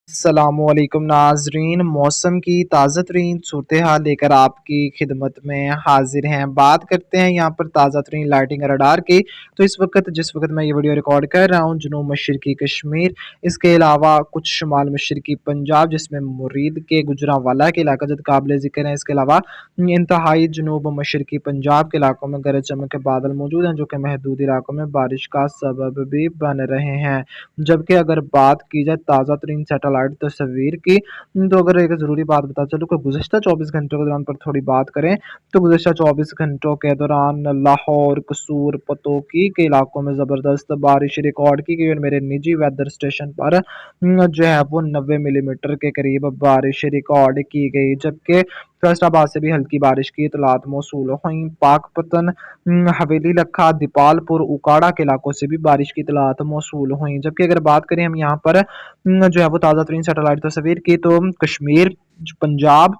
अस्सलामुअलैकुम नाजरीन, मौसम की ताज़ा तरीन सूरत हाल लेकर आपकी खिदमत में हाजिर हैं। बात करते हैं यहाँ पर ताज़ा तरीन लाइटिंग रडार की। तो जिस वक्त मैं ये वीडियो रिकॉर्ड कर रहा हूँ, जनूब मशरकी कश्मीर, इसके अलावा कुछ शुमाल मशरकी पंजाब जिसमें मुरीद के गुजरांवाला के इलाका जद काबिल ज़िक्र है। इसके अलावा इंतहाई जनूब मशरकी पंजाब के इलाकों में गरज चमक के बादल मौजूद हैं, जो कि महदूद इलाकों में बारिश का सबब भी बन रहे हैं। जबकि अगर बात की जाए ताज़ा तरीन सैटेलाइट तस्वीर की, तो अगर एक ज़रूरी बात बता चलूँ कि गुज़िश्ता 24 घंटों के दौरान पर थोड़ी बात करें, तो गुज़िश्ता 24 घंटों के दौरान लाहौर, कसूर, पतोकी के इलाकों में ज़बरदस्त बारिश रिकॉर्ड की गई और मेरे निजी वेदर स्टेशन पर जो है वो 90 मिलीमीटर के करीब बारिश रिकॉर्ड की गई। जबकि फैसलाबाद से भी हल्की बारिश की इतलात मौसूल हुई। पाकपतन, हवेली, लखा, दीपालपुर, उकाड़ा के इलाकों से भी बारिश की इतलात मौसूल हुई। जबकि अगर बात करें हम यहाँ पर जो है वो ताज़ा तरीन सैटेलाइट तस्वीर की, तो कश्मीर, पंजाब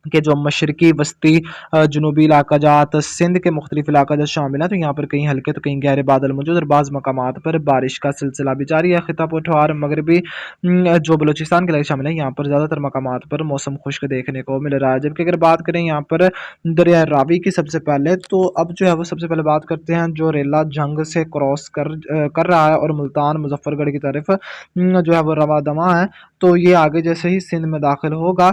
के जो मशरकी वस्ती जनूबी इलाका जात सिंध के मुख्तलिफ इलाका जात शामिल है, तो यहाँ पर कहीं हल्के तो कहीं गहरे बादल मौजूद और बाज़ मकामात पर बारिश का सिलसिला भी जारी है। खिता पठवार मगरबी जो बलूचिस्तान के इलाके शामिल है, यहाँ पर ज़्यादातर मकामात पर मौसम खुश्क देखने को मिल रहा है। जबकि अगर बात करें यहाँ पर दरिया रावी की, सबसे पहले तो अब जो है वो सबसे पहले बात करते हैं जो रेला जंग से क्रॉस कर रहा है और मुल्तान मुजफ्फरगढ़ की तरफ जो है वो रवा दमा है। तो ये आगे जैसे ही सिंध में दाखिल होगा,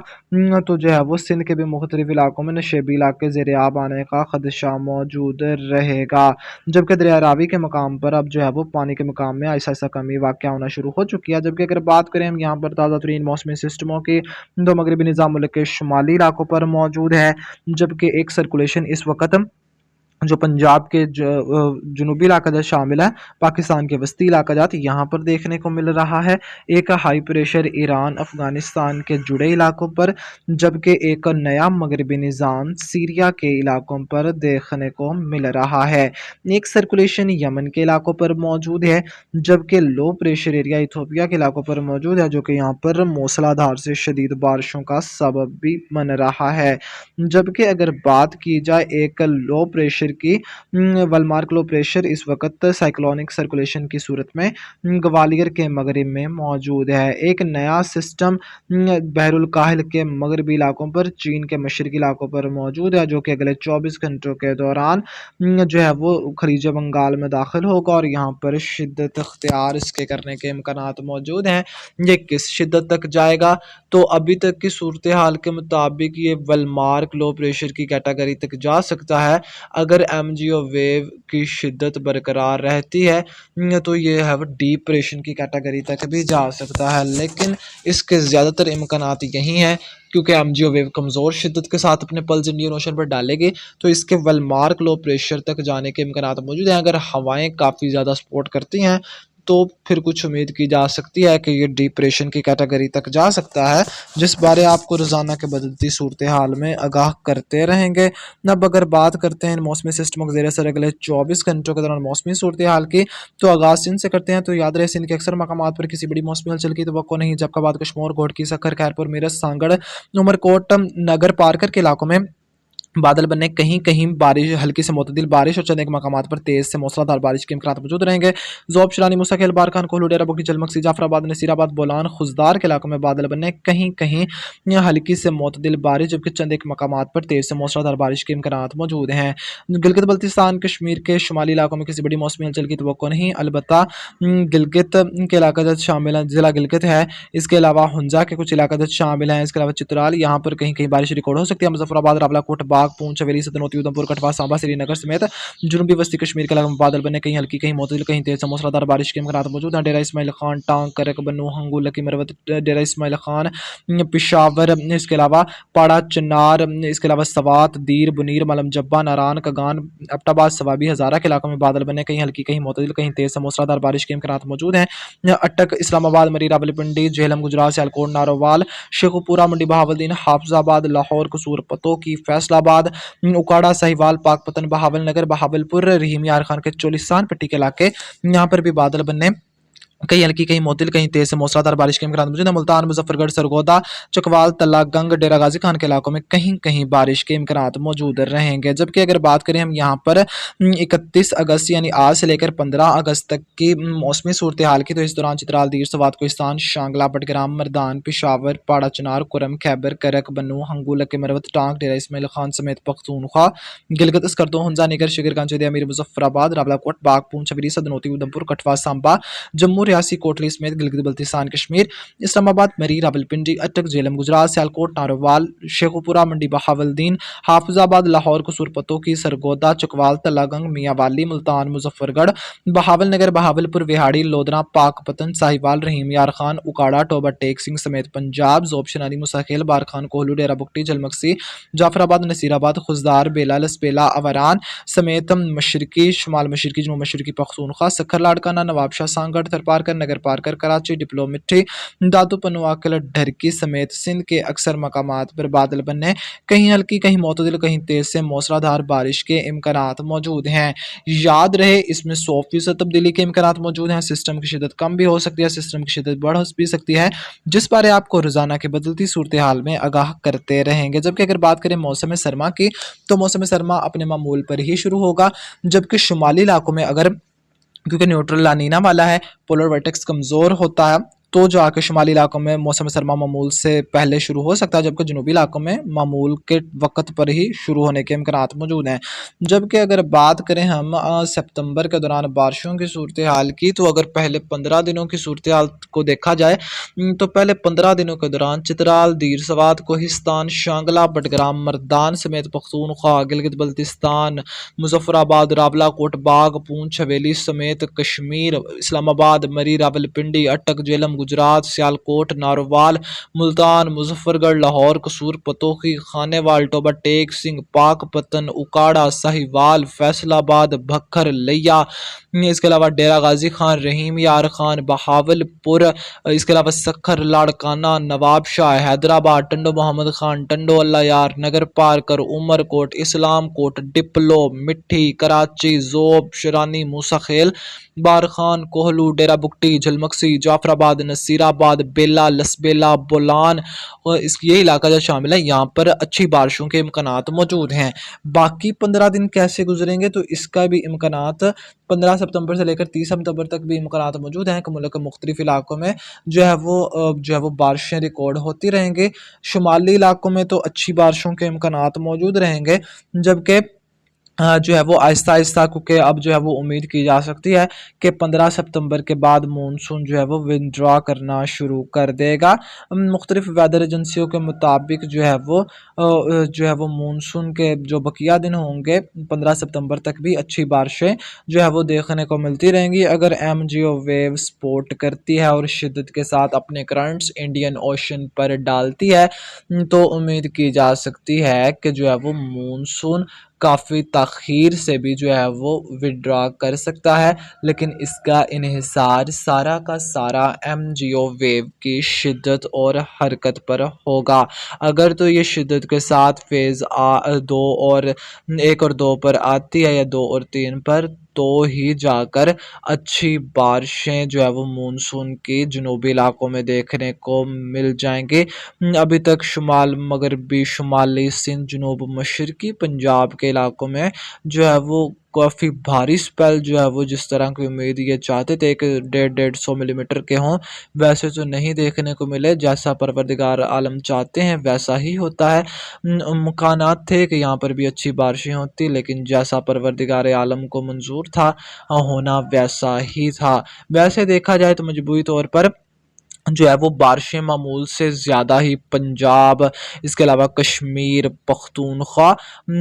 तो जो है वो सिंध के भी मुख्तलिफ इलाकों में नशेबी इलाके ज़ेरे आब आने का खदशा मौजूद रहेगा। जबकि दरिया रावी के मकाम पर अब जो है वो पानी के मकाम में ऐसा ऐसा कमी वाक़ होना शुरू हो चुकी है। जबकि अगर बात करें हम यहाँ पर ताज़ा तरीन मौसमी सिस्टमों की, तो मगरबी निज़ाम मुल्क के शुमाली इलाकों पर मौजूद है। जबकि एक सर्कुलेशन इस वक्त जो पंजाब के जनूबी इलाका जात शामिल है, पाकिस्तान के वस्ती इलाका जात, यहाँ पर देखने को मिल रहा है। एक हाई प्रेशर ईरान अफ़गानिस्तान के जुड़े इलाकों पर, जबकि एक नया मगरबी निज़ाम सीरिया के इलाकों पर देखने को मिल रहा है। एक सर्कुलेशन यमन के इलाकों पर मौजूद है, जबकि लो प्रेशर एरिया इथोपिया के इलाकों पर मौजूद है, जो कि यहाँ पर मूसलाधार से शदीद बारिशों का सबब भी बन रहा है। जबकि अगर बात की जाए एक लो प्रेशर की, वलमार्क लो प्रेशर इस वक्त साइक्लोनिक सर्कुलेशन की सूरत में ग्वालियर के मगरब में मौजूद है। एक नया सिस्टम बहरुल काहिल के मगरबी इलाकों पर, चीन के मशरकी इलाकों पर मौजूद है, जो कि अगले 24 घंटों के दौरान जो है वो खलीज बंगाल में दाखिल होगा और यहाँ पर शिद्दत अख्तियार इसके करने के इम्कानात मौजूद हैं। ये किस शिद्दत तक जाएगा, तो अभी तक की सूरत हाल के मुताबिक ये वलमार्क लो प्रेशर की कैटेगरी तक जा सकता है। अगर एमजीओ वेव की शिद्दत बरकरार रहती है, तो ये है वो डीप प्रेशर की कैटेगरी तक भी जा सकता है। लेकिन इसके ज़्यादातर इम्कानात यही हैं, क्योंकि एमजीओ वेव कमज़ोर शिद्दत के साथ अपने पल्स इंडियन ओशन पर डालेगी, तो इसके वलमार्क लो प्रेशर तक जाने के इम्कानात मौजूद हैं। अगर हवाएं काफ़ी ज़्यादा सपोर्ट करती हैं, तो फिर कुछ उम्मीद की जा सकती है कि ये डिप्रेशन की कैटेगरी तक जा सकता है, जिस बारे आपको रोज़ाना के बदलती सूरत हाल में आगाह करते रहेंगे। अब अगर बात करते हैं मौसमी सिस्टम के ज़रिए से अगले 24 घंटों के दौरान मौसमी सूरत हाल की, तो आगाज़ सिंध से करते हैं। तो याद रहे, सिंध के अक्सर मकामात पर किसी बड़ी मौसमी हलचल की तो नहीं। जबकि कशमोर, घोटकी, सखर, खैरपुर, मेरठ, सांगड़, उमरकोट, नगर पारकर के इलाकों में बादल बनने, कहीं कहीं बारिश, हल्की से मुतदिल बारिश और चंद एक मकामात पर तेज से मूसलाधार बारिश के इम्कान मौजूद रहेंगे। ज़ोब, शरानी, मूसा, खेल, बारखान, कोहलू, डेरा बग्गी, जलमकसी, जाफराबाद, नसीराबाद, बोलान, खुजदार के इलाकों में बादल बनने, कहीं कहीं हल्की से मुतदिल बारिश, जबकि चंद एक मकामात पर तेज से मूसलाधार बारिश के इम्कान मौजूद हैं। गिलगित बल्तिस्तान कश्मीर के शुमाली इलाकों में किसी बड़ी मौसमी हलचल की तो नहीं। अलबत्ता गिलगित के इलाका जत शामिल है, जिला गिलगित है। इसके अलावा हुंजा के कुछ इलाका जत शामिल हैं। इसके अलावा चित्राल, यहाँ पर कहीं कहीं बारिश रिकॉर्ड हो सकती है। मुजफ्फराबाद, रावलाकोट, बाग, पूंछ, हवेली, सतनोती, उधमपुर, कठवा, सांबा, श्रीनगर समेत जनूबी वस्ती कश्मीर के इलाके में बादल बने, कहीं हल्की, कहीं मुतदिल, कहीं तेज से मूसलाधार बारिश के इम्कान मौजूद हैं। डेरा इस्माइल खान, टांग, करक, बन्नू, हंगू, लकी, मरवत, डेरा इस्माइल खान, पिशावर, इसके अलावा पाड़ा, चन्नार, इसके अलावा सवात, दीर, बुनीर, मलम जब्बा, नारान, कगान, अब्टाबाद, सवाबी, हज़ारा के इलाकों में बादल बने, कहीं हल्की, कहीं मुतदिल, कहीं तेज से मूसलाधार बारिश के इम्कान मौजूद हैं। अटक, इस्लामाबाद, मरी, रावलपिंडी, झेलम, गुजरात, सियालकोट, नारोवाल, शेखुपुरा, मंडी, बहावलदीन, हाफजाबाद, लाहौर, कसूर, पतोकी, फैसलाबाद, उकाड़ा, साहिवाल, पाकपतन, बहावल नगर, बहावलपुर, रहीम यार खान के चोलिस्तान पट्टी के इलाके, यहाँ पर भी बादल बनने कहीं हल्की कहीं मोतिल कहीं तेज से मूसलाधार बारिश के इम्कान मौजूद है। मुल्तान, मुजफ्फरगढ़, सरगोदा, चकवाल, तल्ला गंग, डेरा गाजी खान के इलाकों में कहीं कहीं बारिश के इम्कान मौजूद रहेंगे। जबकि अगर बात करें हम यहाँ पर 31 अगस्त यानी आज से लेकर 15 अगस्त तक की मौसमी सूरत हाल की, तो इस दौरान चित्राल, दीर, सवात, कोहिस्तान, शांगला, बटग्राम, मरदान, पिशावर, पाड़ा चनार, कुरम, खैबर, करक, बन्नू, हंगूल, मरवत, टांग, डेरा इसमाइल खान समेत पख्तूनख्वा, गिलगित, स्कर्दो, हुंजा, निगर, शिकरगंज, अमीर, मुजफ्फराबाद, रावलाकोट, बागपून, छबरी, सदनोती, उधमपुर, कठवा, सांबा, जम्मू, रियासी, कोटली समेत गिलगित बल्तिस्तान कश्मीर, इस्लामाबाद, मरी, रावलपिंडी, अटक, झेलम, गुजरात, सियालकोट, नारोवाल, शेखुपुरा, मंडी बहावलदीन, हाफिजाबाद, लाहौर, कसूर पतोकी, सरगोदा, चकवाल, तलागंग, मियांवाली, मुल्तान, मुजफ्फरगढ़, बहावलनगर, बहावलपुर, विहाड़ी, लोधरा, पाकपतन, साहिवाल, रहीम यार खान, उकाड़ा, टोबा टेक सिंह समेत पंजाब, जोबशनानी, मुसाखेल, बारखान, कोहलू, डेरा बुगटी, जलमकसी, जाफराबाद, नसीराबाद, खुजदार, बेला, लसबेला, अवरान समेत मशरकी, शुमाल मशरकी, जनूब मशरकी पख्तूनख्वा, सखर, लाड़काना, नवाबशाह, सांगढ़, थरपारकर, नगर पारकर, कराची, डिप्लो, मिट्टी, दादू, पनुआकल, ढरकी समेत सिंध के अक्सर मकामात पर बादल बनने, कहीं हल्की कहीं मोतदिल कहीं तेज से मूसलाधार बारिश के इम्कानात मौजूद हैं। याद रहे इसमें 100% तब्दीली के इम्कानात मौजूद हैं। सिस्टम की शिद्दत कम भी हो सकती है, सिस्टम की शिद्दत बढ़ भी सकती है, जिस बारे आपको रोजाना की बदलती सूरत हाल में आगाह करते रहेंगे। जबकि अगर बात करें मौसम सरमा की, तो मौसम सरमा अपने मामूल पर ही शुरू होगा, जबकि शुमाली इलाकों में अगर, क्योंकि न्यूट्रल लानीना वाला है, पोलर वर्टेक्स कमजोर होता है, तो जो आके शुमाली इलाकों में मौसम सरमा मामूल से पहले शुरू हो सकता है, जबकि जनूबी इलाकों में मामूल के वक्त पर ही शुरू होने के इम्कान मौजूद हैं। जबकि अगर बात करें हम सितंबर के दौरान बारिशों की सूरत हाल की, तो अगर पहले 15 दिनों की सूरत हाल को देखा जाए, तो पहले 15 दिनों के दौरान चित्राल, दीर, सवात, कोहिस्तान, शांगला, बटग्राम, मरदान समेत पख्तूनख्वा, गिलगित बल्तिस्तान, मुजफ्फराबाद, रावलाकोट, बाग, पूंछ, हवेली समेत कश्मीर, इस्लामाबाद, मरी, रावलपिंडी, अटक, झेलम, गुजरात, सियालकोट, नारोवाल, मुल्तान, मुजफ्फरगढ़, लाहौर, कसूर पतोही, खानेवाल, टोबा टेक सिंह, पाकपतन, उकाड़ा, साहिवाल, फैसलाबाद, भक्खर, लिया, इसके अलावा डेरा गाजी खान, रहीम यार खान, बहावलपुर, इसके अलावा सखर, लाड़काना, नवाबशाह, हैदराबाद, टंडो मोहम्मद खान, टंडो अल्लाह यार, नगर पारकर, उमरकोट, इस्लामकोट, डिप्लो, मिट्टी, कराची, जोब, शरानी, मूसाखेल, बारखान, कोहलू, डेरा बुगटी, झलमकसी, जाफराबाद, नसीराबाद, बेला, लसबेला, बोलान, और ये इलाका जो शामिल है, यहाँ पर अच्छी बारिशों के इम्कानात मौजूद हैं। बाकी 15 दिन कैसे गुजरेंगे, तो इसका भी इम्कानात 15 सितंबर से लेकर 30 सितंबर तक भी इम्कानात मौजूद हैं कि मुल्क के मुख्तलिफ इलाकों में जो है वो बारिशें रिकॉर्ड होती रहेंगी। शुमाली इलाकों में तो अच्छी बारिशों के इम्कानात मौजूद रहेंगे, जबकि जो है वो आहिस्ता आहिस्ता, क्योंकि अब जो है वो उम्मीद की जा सकती है कि 15 सितंबर के बाद मानसून जो है वो विंड्रॉ करना शुरू कर देगा। मुख्तलिफ वेदर एजेंसियों के मुताबिक जो है वो मानसून के जो बकिया दिन होंगे 15 सितंबर तक भी अच्छी बारिशें जो है वो देखने को मिलती रहेंगी। अगर MGO वेव सपोर्ट करती है और शिद्दत के साथ अपने करंट्स इंडियन ओशन पर डालती है, तो उम्मीद की जा सकती है कि जो है वो मानसून काफ़ी ताख़ीर से भी जो है वो विड्रॉ कर सकता है, लेकिन इसका इन्हिसार सारा का सारा MGO वेव की शिद्दत और हरकत पर होगा। अगर तो ये शिद्दत के साथ फेज़ 2 और 1 और 2 पर आती है, या 2 और 3 पर, तो ही जाकर अच्छी बारिशें जो है वो मानसून की जनूबी इलाकों में देखने को मिल जाएंगी। अभी तक शुमाल मगरबी, शुमाली सिंध, जनूब मशरकी पंजाब के इलाकों में जो है वो काफ़ी भारी स्पेल जो है वो जिस तरह की उम्मीद ये चाहते थे कि 150-150 मिलीमीटर के हों, वैसे तो नहीं देखने को मिले। जैसा परवरदिगार आलम चाहते हैं वैसा ही होता है। मुकानात थे कि यहाँ पर भी अच्छी बारिशें होती, लेकिन जैसा परवरदिगार आलम को मंजूर था होना वैसा ही था। वैसे देखा जाए तो मजबूरी तौर पर जो है वो बारिशें मामूल से ज़्यादा ही पंजाब, इसके अलावा कश्मीर, पख्तूनख्वा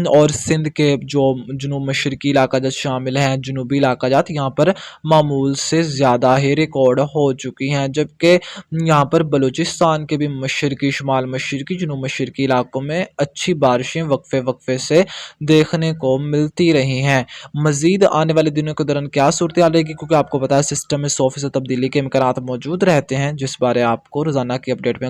और सिंध के जो जनूब मशरकी इलाका जात शामिल हैं, जनूबी इलाका जात, यहाँ पर मामूल से ज़्यादा ही रिकॉर्ड हो चुकी हैं। जबकि यहाँ पर बलूचिस्तान के भी मशरकी, शुमाल मशरकी, जनूब मशरकी इलाकों में अच्छी बारिशें वक्फे वक्फे से देखने को मिलती रही हैं। मज़ीद आने वाले दिनों के दौरान क्या सूरत हाल रहेगी, क्योंकि आपको पता है सिस्टम में 100% तब्दीली के इम्कान मौजूद रहते हैं, जिस बारे आपको रोज़ाना की अपडेट में